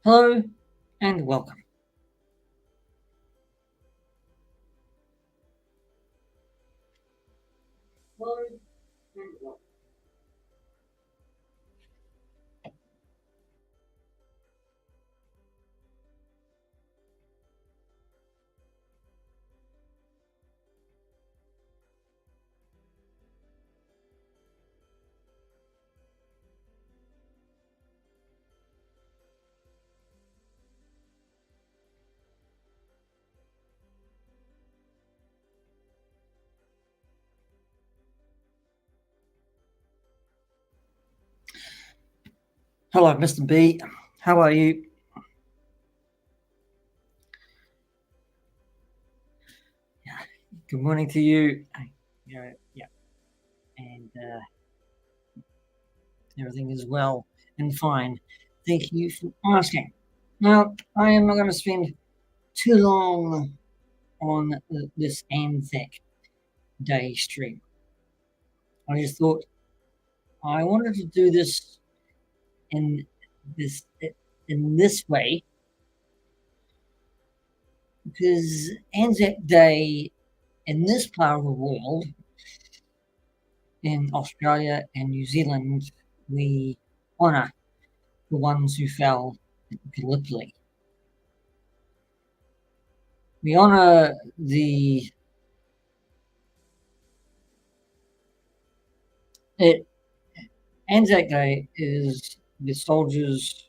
Hello and welcome. Hello and welcome. Hello, Mr. B. How are you? Good morning to you. Yeah, and everything is well and fine. Thank you for asking. Now, I am not going to spend too long on this Anzac Day stream. I just thought I wanted to do this in this in this way because Anzac Day in this part of the world, in Australia and New Zealand, we honour the ones who fell at Gallipoli. We honour the Anzac Day is the soldiers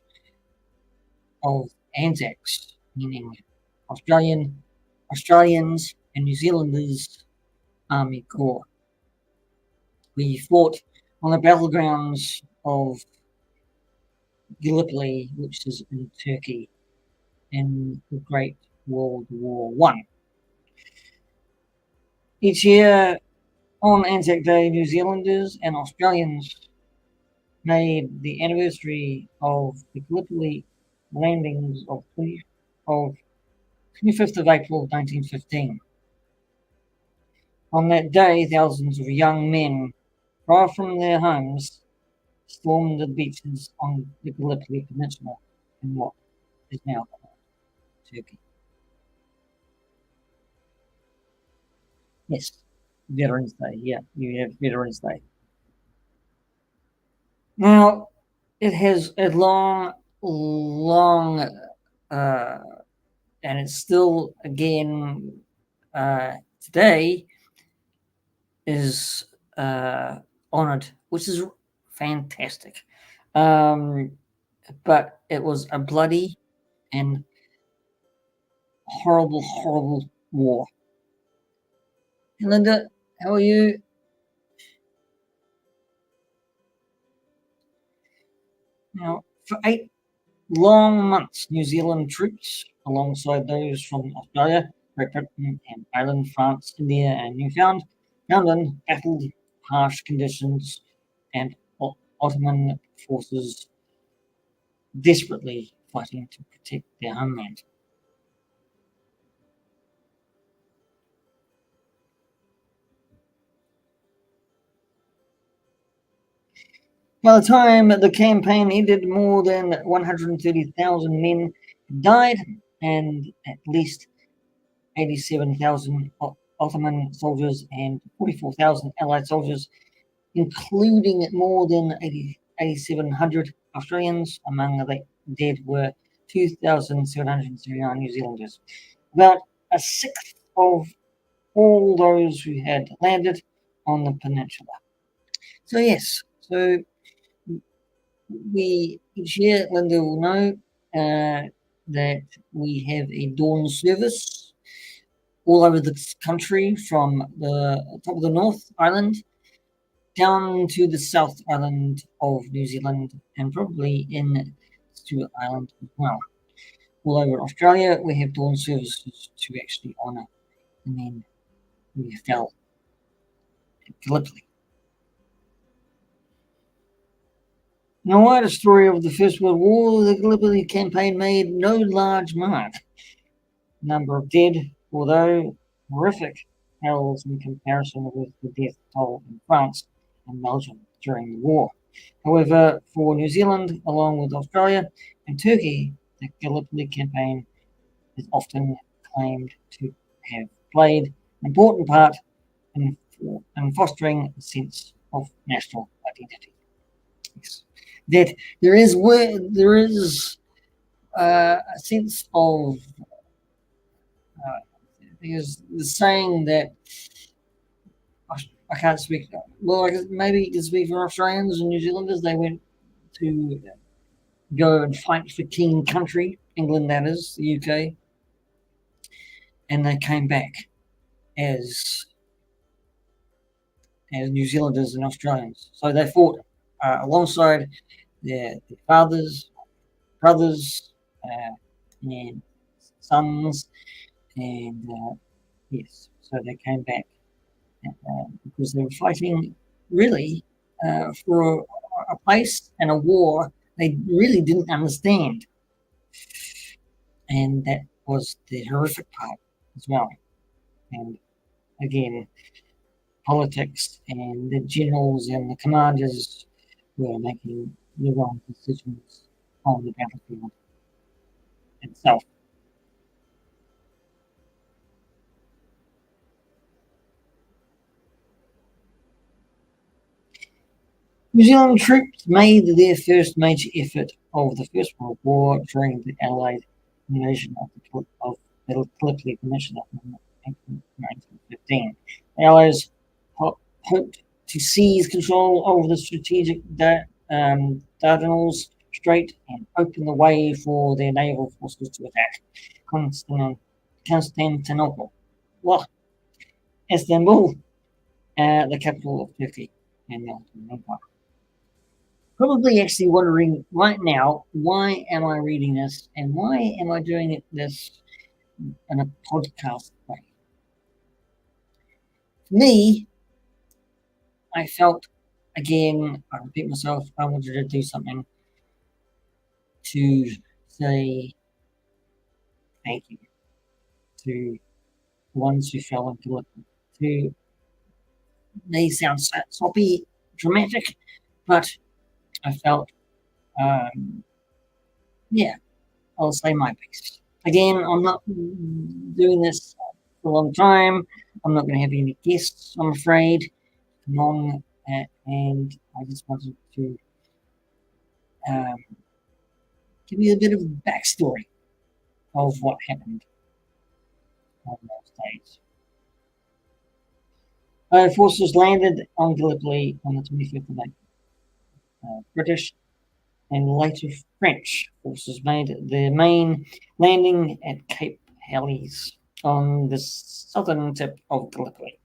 of Anzacs, meaning Australians and New Zealanders Army Corps. We fought on the battlegrounds of Gallipoli, which is in Turkey, in the Great World War One. Each year on Anzac Day, New Zealanders and Australians made the anniversary of the Gallipoli landings of 25th of April 1915. On that day, thousands of young men, far from their homes, stormed the beaches on the Gallipoli Peninsula in what is now called Turkey. Yes, Veterans Day. Yeah, you have Veterans Day. Now, it has a long, and it's still, again, today is honored, which is fantastic. But it was a bloody and horrible, horrible war. Linda, how are you? Now, for 8 long months, New Zealand troops, alongside those from Australia, Great Britain, and Ireland, France, India, and Newfoundland, battled harsh conditions and Ottoman forces desperately fighting to protect their homeland. By the time the campaign ended, more than 130,000 men died, and at least 87,000 Ottoman soldiers and 44,000 Allied soldiers, including more than 8,700 Australians. Among the dead were 2,739 New Zealanders. About a sixth of all those who had landed on the peninsula. So yes, we each year, Linda will know that we have a dawn service all over the country, from the top of the North Island down to the South Island of New Zealand, and probably in Stewart Island as well. All over Australia, we have dawn services to actually honour the men who fell at Gallipoli. Now, while the story of the First World War, the Gallipoli campaign made no large mark. The number of dead, although horrific, pales in comparison with the death toll in France and Belgium during the war. However, for New Zealand, along with Australia and Turkey, the Gallipoli campaign is often claimed to have played an important part in fostering a sense of national identity. Yes. That there is a sense of there's the saying that I can't speak. Well, I guess maybe you can speak for Australians and New Zealanders. They went to go and fight for King Country, England, that is, the UK, and they came back as New Zealanders and Australians. So they fought alongside their fathers, brothers, and sons, and yes, so they came back because they were fighting really for a place and a war they really didn't understand, and that was the horrific part as well. And again, politics and the generals and the commanders were making the wrong decisions on the battlefield itself. New Zealand troops made their first major effort of the First World War during the Allied invasion of the Gallipoli Peninsula in 1915. The Allies hoped to seize control over the strategic Dardanelles Strait and open the way for their naval forces to attack Constantinople, well, Istanbul, the capital of Turkey and the Ottoman Empire. Probably actually wondering right now, why am I reading this and why am I doing this in a podcast way? For me, I felt, again, I repeat myself, I wanted to do something to say thank you to the ones who fell into it. To may sound soppy, dramatic, but I felt, yeah, I'll say my piece. Again, I'm not doing this for a long time. I'm not going to have any guests, I'm afraid. Come on, and I just wanted to um, give you a bit of backstory of what happened on those days. Forces landed on Gallipoli on the 25th of April. British and later French forces made their main landing at Cape Helles on the southern tip of Gallipoli,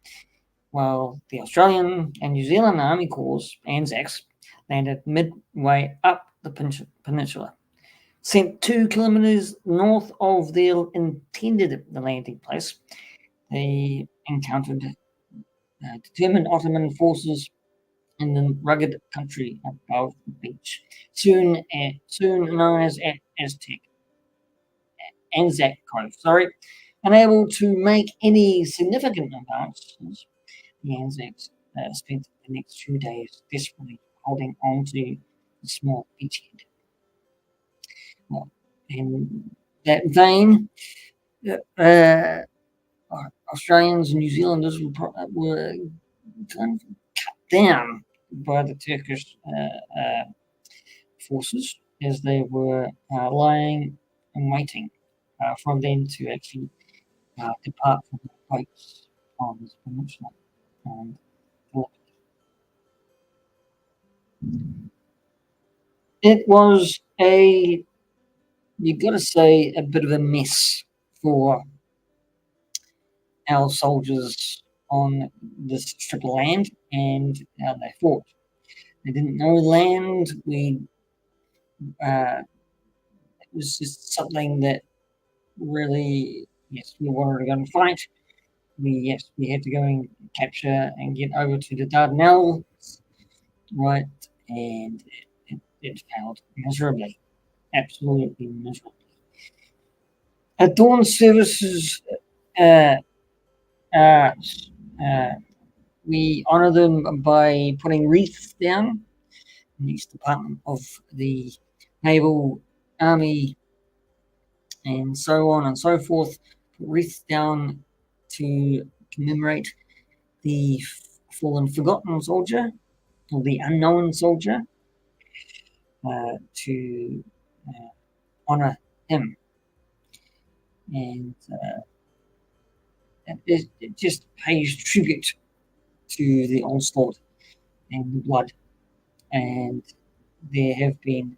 while the Australian and New Zealand Army Corps, Anzacs, landed midway up the peninsula. Sent 2 kilometres north of their intended landing place, they encountered determined Ottoman forces in the rugged country above the beach, soon known as Anzac Cove. Unable to make any significant advances, the Anzacs spent the next few days desperately holding on to the small beachhead. Well, in that vein, uh, Australians and New Zealanders were kind of cut down by the Turkish forces as they were lying and waiting for them to actually depart from the boats on this peninsula. And it was you've got to say, a bit of a mess for our soldiers on this strip of land, and how they fought. They didn't know land. It was just something that really, yes, we wanted to go and fight. We had to go and capture and get over to the Dardanelles, right? And it failed miserably, absolutely miserably. At dawn services, uh, uh, uh, we honour them by putting wreaths down in each department of the Naval Army and so on and so forth. Wreaths down to commemorate the fallen, forgotten soldier, or the unknown soldier, to honor him. And it just pays tribute to the onslaught and the blood. And there have been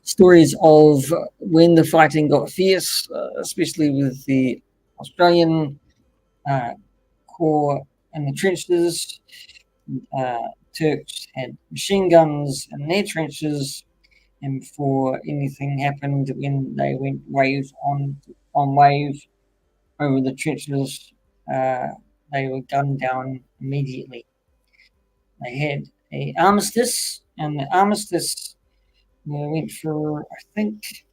stories of when the fighting got fierce, especially with the Australian corps in the trenches. Turks had machine guns in their trenches, and before anything happened, when they went wave on wave over the trenches, uh, they were gunned down immediately. They had a armistice, and the armistice went for, I think,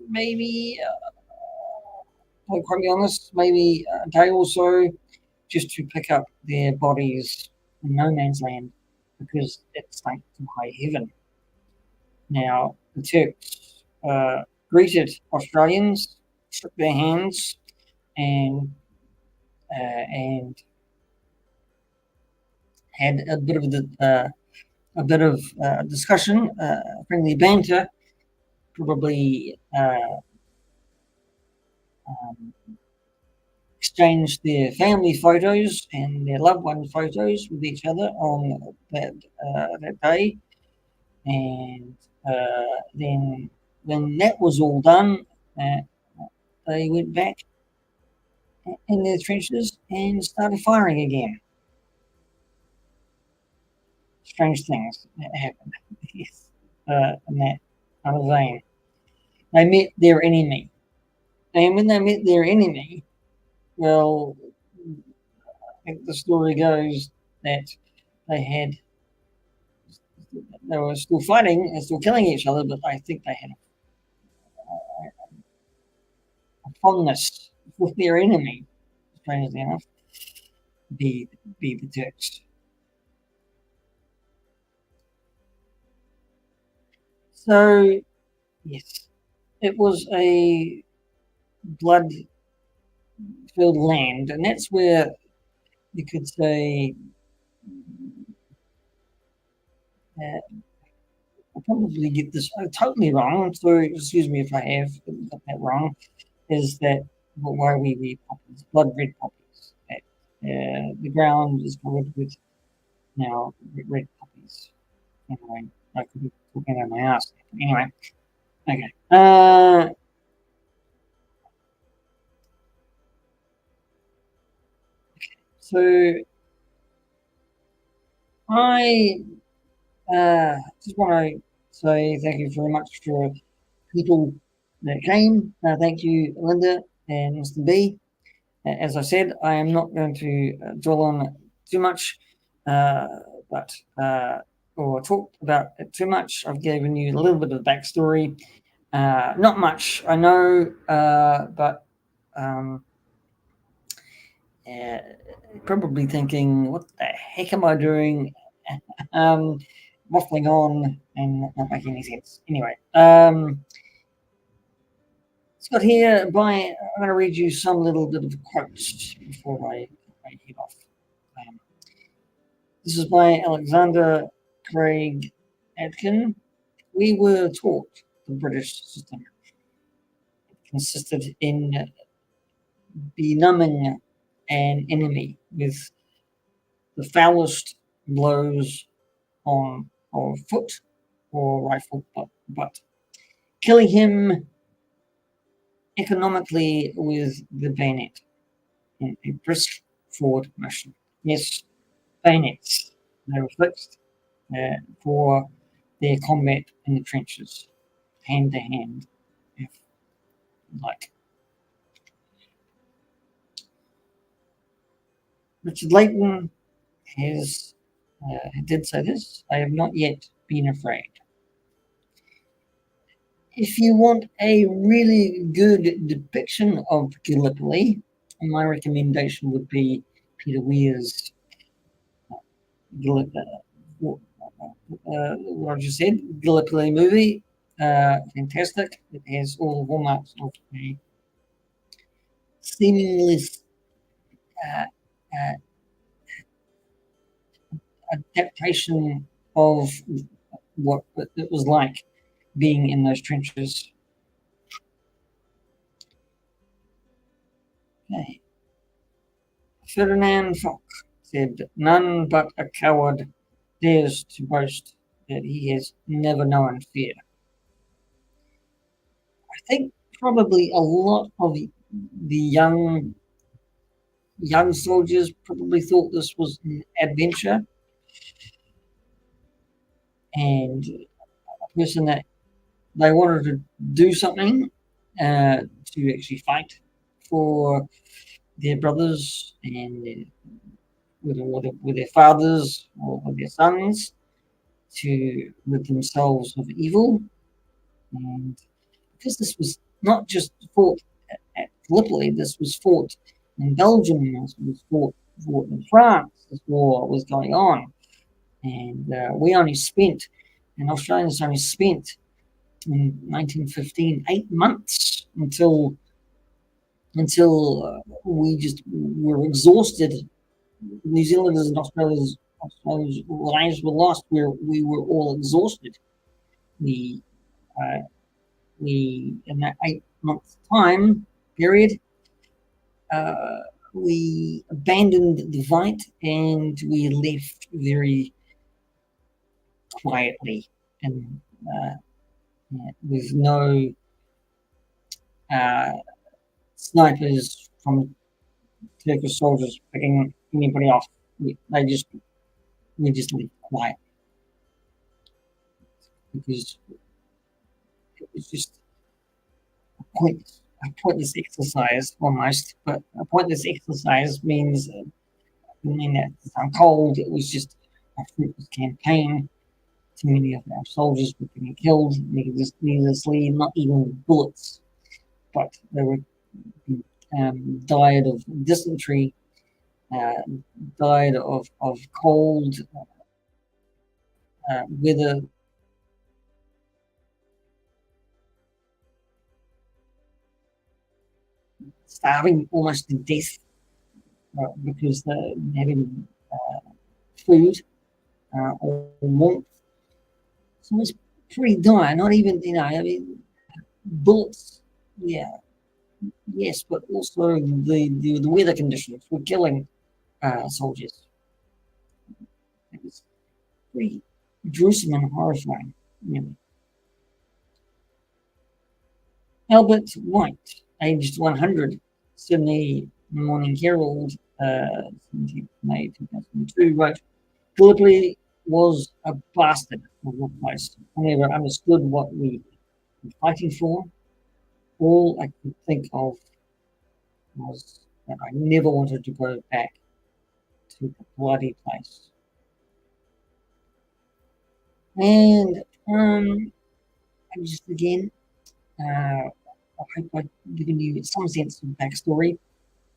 maybe, I'll quite be honest, maybe a day or so, just to pick up their bodies in no man's land, because it stank to high heaven. Now, the Turks greeted Australians, shook their hands, and had a bit of discussion, friendly banter, probably um, exchanged their family photos and their loved one photos with each other on that day, and then when that was all done, uh, they went back in their trenches and started firing again. Strange things that happened. Yes, in that kind of vein. They met their enemy, and when they met their enemy, well, I think the story goes that they had they were still fighting and still killing each other, but I think they had a fondness for their enemy, strangely enough, be the Turks. So yes, it was a blood-filled land, and that's where you could say I'll probably get this totally wrong. So excuse me if I have got that wrong. Is that why we read poppies, blood red poppies? That, the ground is covered with now red poppies. Anyway, I could be talking out my ass. Anyway, okay. So I just want to say thank you very much for people that came. Thank you, Linda and Mr. B. As I said, I am not going to dwell on too much, uh, but or talk about it too much. I've given you a little bit of backstory. Not much, I know, but um, uh, probably thinking, what the heck am I doing? um, Waffling on and not making any sense. Anyway, Scott here. I'm going to read you some little bit of quotes before I head off. Um, this is by Alexander Craig Atkin. We were taught the British system consisted in benumbing an enemy with the foulest blows on or foot or rifle butt, killing him economically with the bayonet in a brisk forward motion. Yes, bayonets. They were fixed for their combat in the trenches, hand to hand, if like. Richard Leighton did say this. I have not yet been afraid. If you want a really good depiction of Gallipoli, my recommendation would be Peter Weir's what I just said, Gallipoli movie. fantastic. It has all the hallmarks of a seamless uh, uh, adaptation of what it was like being in those trenches. Okay. Ferdinand Foch said, "None but a coward dares to boast that he has never known fear." I think probably a lot of the young soldiers probably thought this was an adventure, and a person that they wanted to do something to actually fight for their brothers and with their fathers or with their sons to rid themselves of evil. And because this was not just fought at Gallipoli, this was fought in Belgium, this was fought in France, this war was going on. And and Australians only spent in 1915 8 months until we just were exhausted. New Zealanders and Australians' lives were lost where we were all exhausted. We uh, we in that 8 month time period, uh, we abandoned the fight and we left very quietly and with no uh, snipers from Turkish soldiers picking anybody off. We just lived quiet because it was just a pointless exercise almost. But a pointless exercise means mean that I'm cold. It was just a fruitless campaign. Too many of our soldiers were being killed needlessly, not even bullets, but they were died of dysentery, uh, died of cold weather, starving almost to death because they're having food or warmth. So it's pretty dire. Not even, I mean, bullets. Yeah, yes, but also the weather conditions were killing soldiers. It was pretty gruesome and horrifying. Really. Albert White, aged 100, Sydney Morning Herald, 17th May 2002, wrote, "Gallipoli was a bastard of a place. I never understood what we were fighting for. All I could think of was that I never wanted to go back to the bloody place." And just again, I hope I've given you some sense of backstory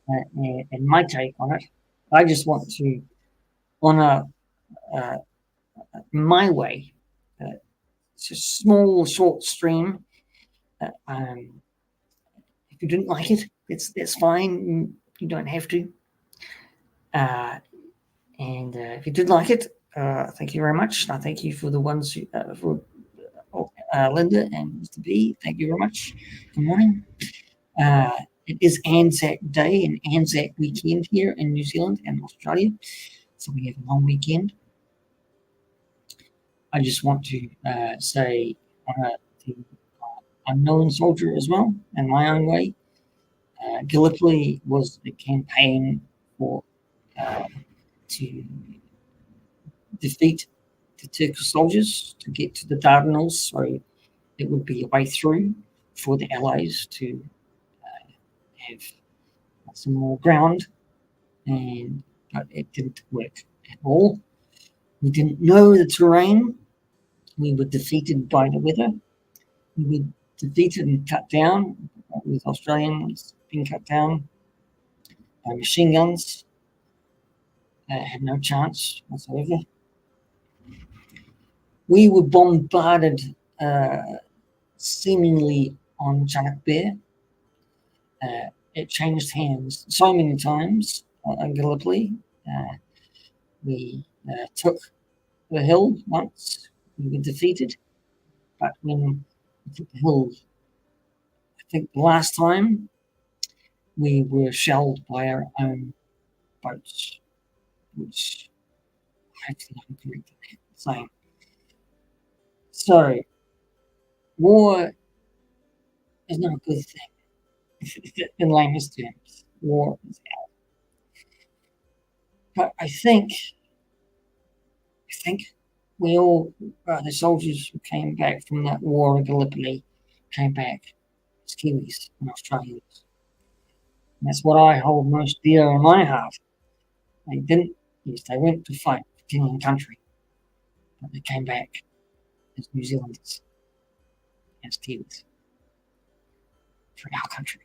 and my take on it. I just want to, on uh, my way, it's a small, short stream. If you didn't like it, that's fine. You don't have to. Uh, and if you did like it, thank you very much. I thank you for the ones for Linda and Mr. B. Thank you very much. Good morning. Uh, it is Anzac Day and Anzac weekend here in New Zealand and Australia. So we have a long weekend. I just want to say the unknown soldier as well, in my own way. Gallipoli was a campaign for to defeat the Turkish soldiers to get to the Dardanelles, so it would be a way through for the Allies to have some more ground, but it didn't work at all. We didn't know the terrain. We were defeated by the weather. We were defeated and cut down with Australians being cut down by machine guns. Had no chance whatsoever. We were bombarded seemingly on Jack Bear. It changed hands so many times on Gallipoli. We took the hill once. We were defeated, but when we took the hill, I think the last time we were shelled by our own boats, which hopefully I'm correct in saying. So war is not a good thing in layman's terms. War is out. But I think we all, the soldiers who came back from that war in Gallipoli, came back as Kiwis and Australians. And that's what I hold most dear in my heart. They didn't, yes, they went to fight for king and country, but they came back as New Zealanders, as Kiwis, for our country.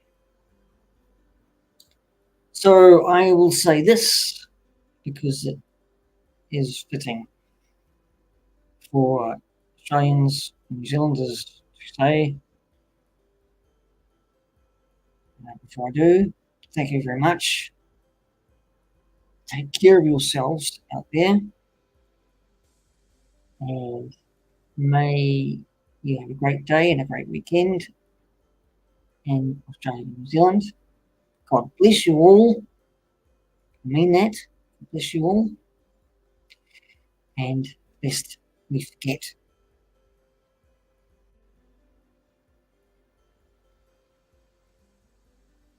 So I will say this because it is fitting for Australians and New Zealanders to say. Before I do, thank you very much. Take care of yourselves out there, and may you have a great day and a great weekend in Australia and New Zealand. God bless you all. I mean that. God bless you all. And lest we forget